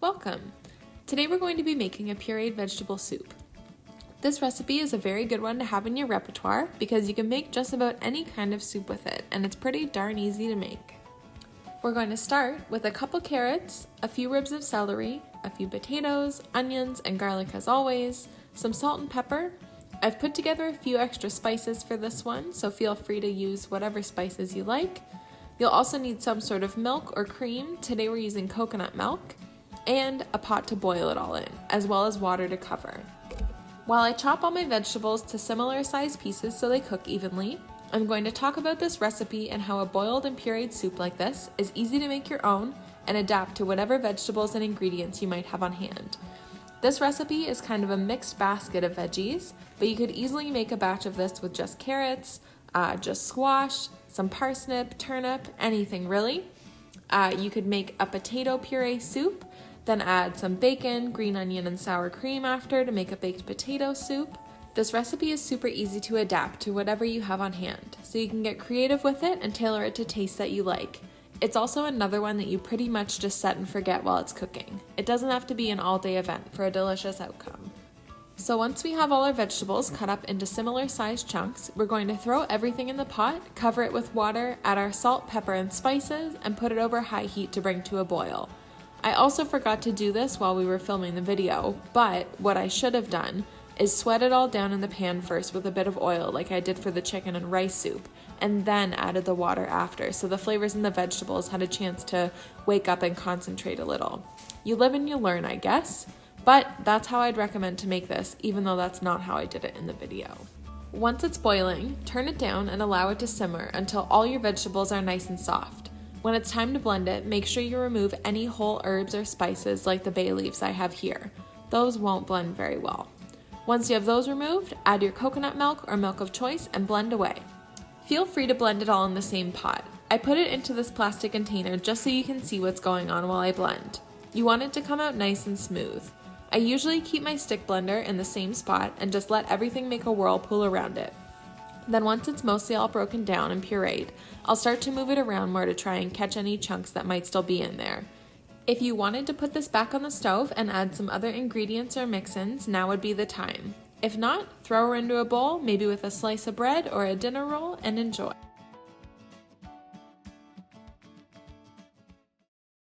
Welcome! Today we're going to be making a pureed vegetable soup. This recipe is a very good one to have in your repertoire because you can make just about any kind of soup with it, and it's pretty darn easy to make. We're going to start with a couple carrots, a few ribs of celery, a few potatoes, onions, and garlic as always, some salt and pepper. I've put together a few extra spices for this one, so feel free to use whatever spices you like. You'll also need some sort of milk or cream. Today we're using coconut milk, and a pot to boil it all in, as well as water to cover. While I chop all my vegetables to similar sized pieces so they cook evenly, I'm going to talk about this recipe and how a boiled and pureed soup like this is easy to make your own and adapt to whatever vegetables and ingredients you might have on hand. This recipe is kind of a mixed basket of veggies, but you could easily make a batch of this with just carrots, just squash, some parsnip, turnip, anything really. You could make a potato puree soup, then add some bacon, green onion, and sour cream after to make a baked potato soup. This recipe is super easy to adapt to whatever you have on hand, so you can get creative with it and tailor it to tastes that you like. It's also another one that you pretty much just set and forget while it's cooking. It doesn't have to be an all-day event for a delicious outcome. So once we have all our vegetables cut up into similar sized chunks, we're going to throw everything in the pot, cover it with water, add our salt, pepper, and spices, and put it over high heat to bring to a boil. I also forgot to do this while we were filming the video, but what I should have done is sweat it all down in the pan first with a bit of oil like I did for the chicken and rice soup, and then added the water after, so the flavors in the vegetables had a chance to wake up and concentrate a little. You live and you learn, I guess. But that's how I'd recommend to make this, even though that's not how I did it in the video. Once it's boiling, turn it down and allow it to simmer until all your vegetables are nice and soft. When it's time to blend it, make sure you remove any whole herbs or spices like the bay leaves I have here. Those won't blend very well. Once you have those removed, add your coconut milk or milk of choice and blend away. Feel free to blend it all in the same pot. I put it into this plastic container just so you can see what's going on while I blend. You want it to come out nice and smooth. I usually keep my stick blender in the same spot and just let everything make a whirlpool around it. Then once it's mostly all broken down and pureed, I'll start to move it around more to try and catch any chunks that might still be in there. If you wanted to put this back on the stove and add some other ingredients or mix-ins, now would be the time. If not, throw her into a bowl, maybe with a slice of bread or a dinner roll, and enjoy.